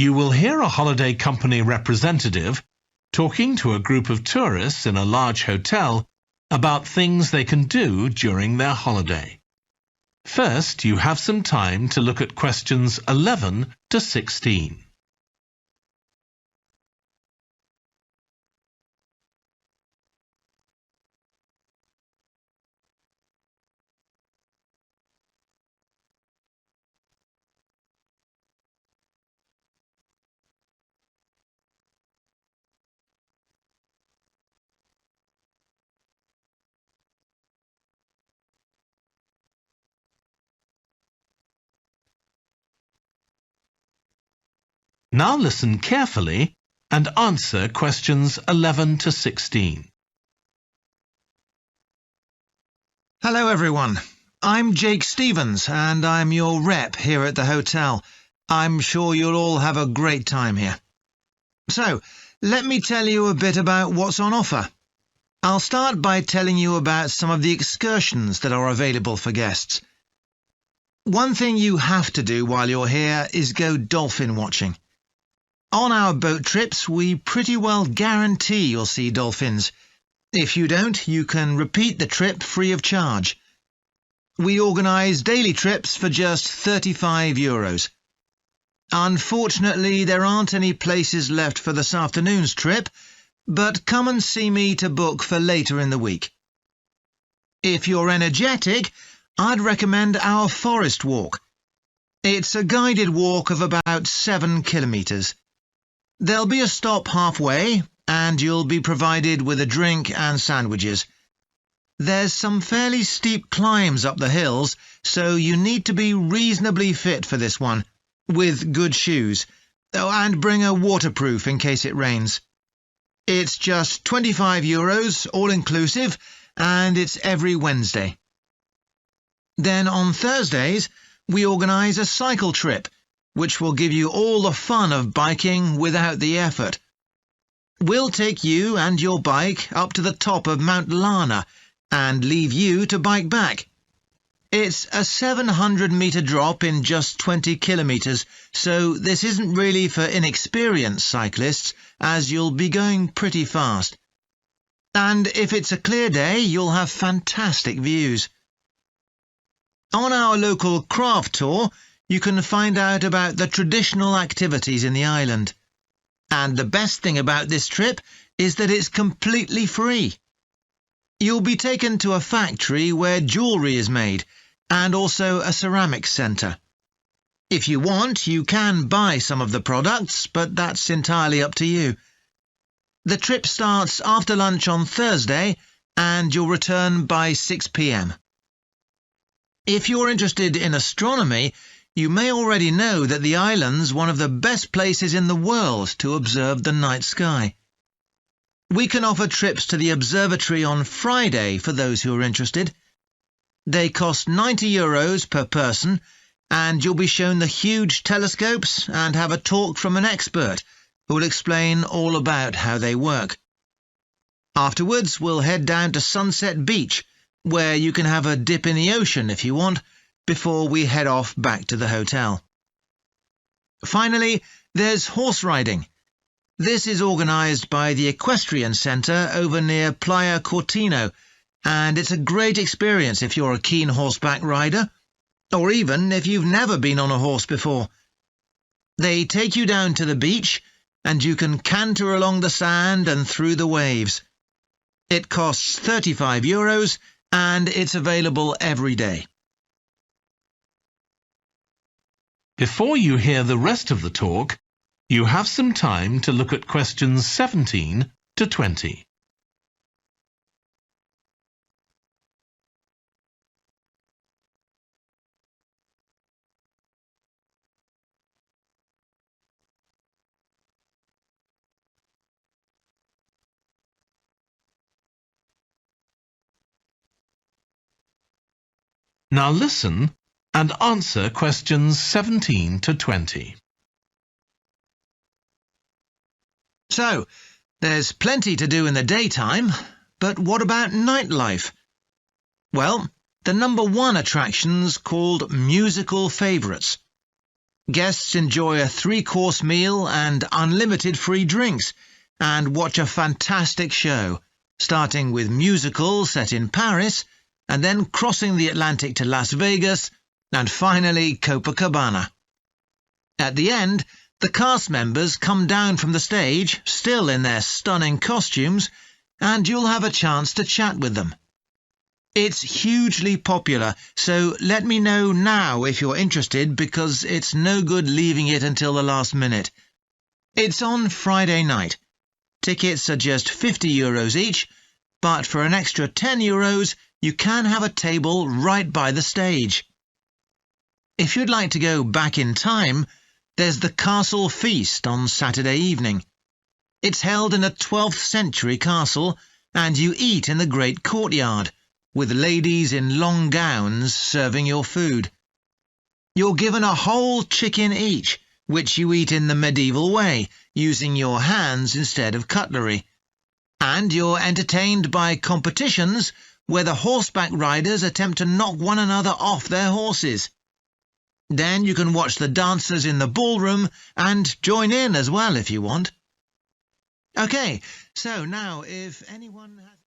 You will hear a holiday company representative talking to a group of tourists in a large hotel about things they can do during their holiday. First, you have some time to look at questions 11 to 16. Now listen carefully and answer questions 11 to 16. Hello everyone, I'm Jake Stevens and I'm your rep here at the hotel. I'm sure you'll all have a great time here. So, let me tell you a bit about what's on offer. I'll start by telling you about some of the excursions that are available for guests. One thing you have to do while you're here is go dolphin watching. On our boat trips, we pretty well guarantee you'll see dolphins. If you don't, you can repeat the trip free of charge. We organise daily trips for just €35. Unfortunately, there aren't any places left for this afternoon's trip, but come and see me to book for later in the week. If you're energetic, I'd recommend our forest walk. It's a guided walk of about 7 kilometres. There'll be a stop halfway, and you'll be provided with a drink and sandwiches. There's some fairly steep climbs up the hills, so you need to be reasonably fit for this one, with good shoes. Oh, and bring a waterproof in case it rains. It's just €25, all-inclusive, and it's every Wednesday. Then on Thursdays, we organise a cycle trip, which will give you all the fun of biking without the effort. We'll take you and your bike up to the top of Mount Lana and leave you to bike back. It's a 700-metre drop in just 20 kilometres, so this isn't really for inexperienced cyclists, as you'll be going pretty fast. And if it's a clear day, you'll have fantastic views. On our local craft tour, you can find out about the traditional activities in the island. And the best thing about this trip is that it's completely free. You'll be taken to a factory where jewellery is made, and also a ceramics centre. If you want, you can buy some of the products, but that's entirely up to you. The trip starts after lunch on Thursday, and you'll return by 6 p.m. If you're interested in astronomy, you may already know that the island's one of the best places in the world to observe the night sky. We can offer trips to the observatory on Friday for those who are interested. They cost €90 per person, and you'll be shown the huge telescopes and have a talk from an expert who will explain all about how they work. Afterwards, we'll head down to Sunset Beach, where you can have a dip in the ocean if you want, before we head off back to the hotel. Finally, there's horse riding. This is organised by the Equestrian Centre over near Playa Cortino, and it's a great experience if you're a keen horseback rider, or even if you've never been on a horse before. They take you down to the beach, and you can canter along the sand and through the waves. It costs €35, and it's available every day. Before you hear the rest of the talk, you have some time to look at questions 17 to 20. Now listen and answer questions 17 to 20. So, there's plenty to do in the daytime, but what about nightlife? Well, the #1 attraction's called Musical Favourites. Guests enjoy a 3-course meal and unlimited free drinks, and watch a fantastic show, starting with musicals set in Paris, and then crossing the Atlantic to Las Vegas, and finally Copacabana. At the end, the cast members come down from the stage, still in their stunning costumes, and you'll have a chance to chat with them. It's hugely popular, so let me know now if you're interested, because it's no good leaving it until the last minute. It's on Friday night. Tickets are just €50 each, but for an extra €10 you can have a table right by the stage. If you'd like to go back in time, there's the Castle Feast on Saturday evening. It's held in a 12th century castle, and you eat in the great courtyard, with ladies in long gowns serving your food. You're given a whole chicken each, which you eat in the medieval way, using your hands instead of cutlery. And you're entertained by competitions where the horseback riders attempt to knock one another off their horses. Then you can watch the dancers in the ballroom and join in as well if you want. OK, so now if anyone has...